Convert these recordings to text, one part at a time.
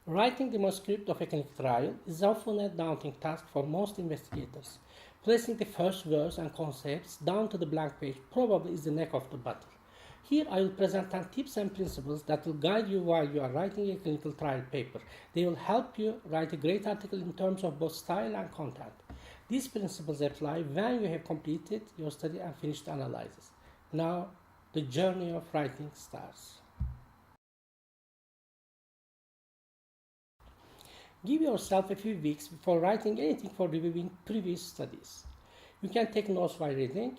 Writing the manuscript of a clinical trial is often a daunting task for most investigators. Placing the first words and concepts down to the blank page probably is the neck of the battle. Here I will present 10 tips and principles that will guide you while you are writing a clinical trial paper. They will help you write a great article in terms of both style and content. These principles apply when you have completed your study and finished the analysis. Now, the journey of writing starts. Give yourself a few weeks before writing anything for reviewing previous studies. You can take notes while reading.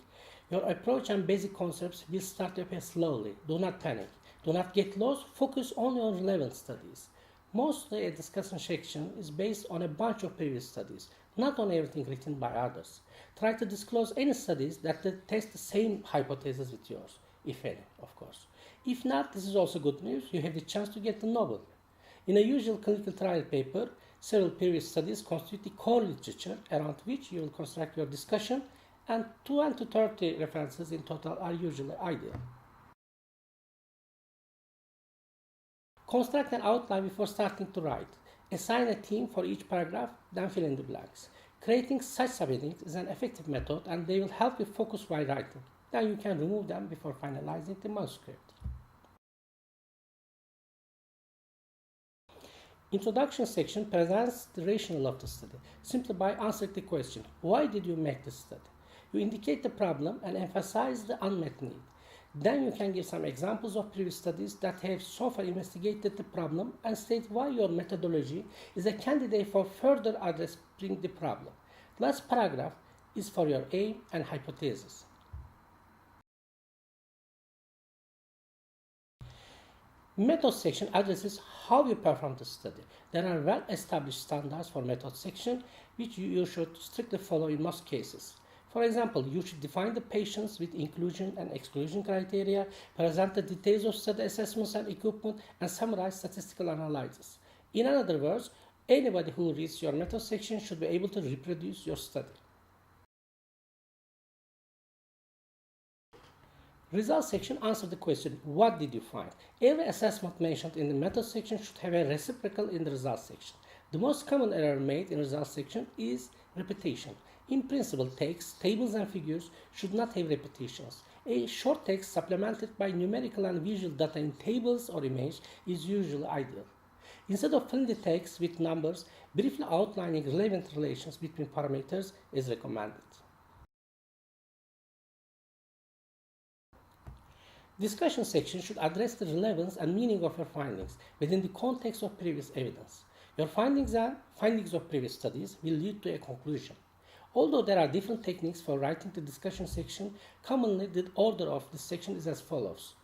Your approach and basic concepts will start to appear slowly. Do not panic. Do not get lost. Focus only on relevant studies. Mostly a discussion section is based on a bunch of previous studies, not on everything written by others. Try to disclose any studies that test the same hypothesis with yours, if any, of course. If not, this is also good news. You have the chance to get the novel. In a usual clinical trial paper, several previous studies constitute the core literature around which you will construct your discussion, and 20 to 30 references in total are usually ideal. Construct an outline before starting to write. Assign a theme for each paragraph, then fill in the blanks. Creating such subheadings is an effective method and they will help you focus while writing. Then you can remove them before finalizing the manuscript. Introduction section presents the rationale of the study, simply by answering the question, why did you make this study? You indicate the problem and emphasize the unmet need. Then you can give some examples of previous studies that have so far investigated the problem and state why your methodology is a candidate for further addressing the problem. The last paragraph is for your aim and hypothesis. Method section addresses how you perform the study. There are well-established standards for method section which you should strictly follow in most cases. For example, you should define the patients with inclusion and exclusion criteria, present the details of study assessments and equipment, and summarize statistical analysis. In other words, anybody who reads your method section should be able to reproduce your study. Results section answers the question, what did you find? Every assessment mentioned in the method section should have a reciprocal in the results section. The most common error made in results section is repetition. In principle, text, tables and figures should not have repetitions. A short text supplemented by numerical and visual data in tables or images is usually ideal. Instead of filling the text with numbers, briefly outlining relevant relations between parameters is recommended. Discussion section should address the relevance and meaning of your findings within the context of previous evidence. Your findings of previous studies will lead to a conclusion. Although there are different techniques for writing the discussion section, commonly the order of this section is as follows.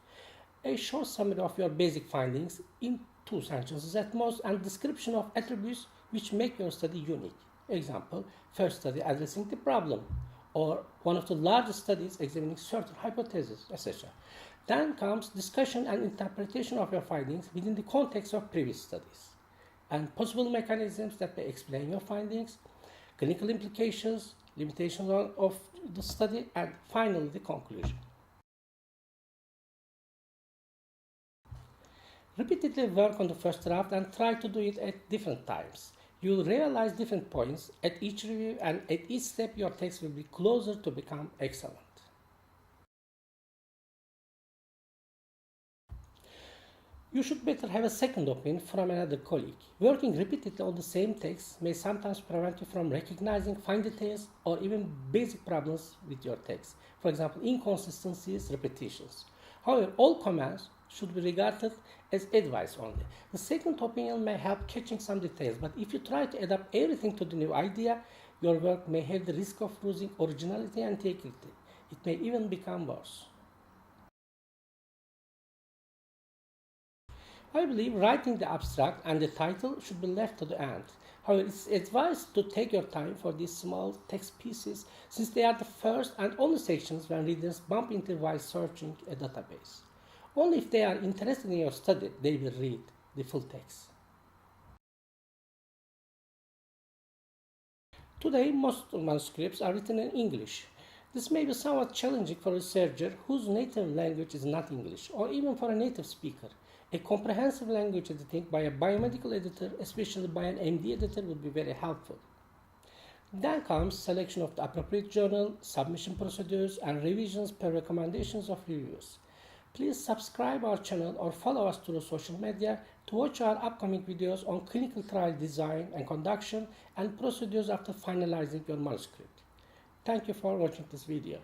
A short summary of your basic findings in 2 sentences at most and description of attributes which make your study unique. Example, first study addressing the problem, or one of the largest studies examining certain hypotheses, etc. Then comes discussion and interpretation of your findings within the context of previous studies, and possible mechanisms that may explain your findings, clinical implications, limitations of the study, and finally the conclusion. Repeatedly work on the first draft and try to do it at different times. You will realize different points at each review, and at each step your text will be closer to become excellent. You should better have a second opinion from another colleague. Working repeatedly on the same text may sometimes prevent you from recognizing fine details or even basic problems with your text. For example, inconsistencies, repetitions. However, all comments should be regarded as advice only. The second opinion may help catching some details, but if you try to adapt everything to the new idea, your work may have the risk of losing originality and integrity. It may even become worse. I believe writing the abstract and the title should be left to the end. However, it's advised to take your time for these small text pieces since they are the first and only sections when readers bump into while searching a database. Only if they are interested in your study, they will read the full text. Today, most manuscripts are written in English. This may be somewhat challenging for a researcher whose native language is not English, or even for a native speaker. A comprehensive language editing by a biomedical editor, especially by an MD editor, would be very helpful. Then comes selection of the appropriate journal, submission procedures, and revisions per recommendations of reviewers. Please subscribe our channel or follow us through social media to watch our upcoming videos on clinical trial design and conduction and procedures after finalizing your manuscript. Thank you for watching this video.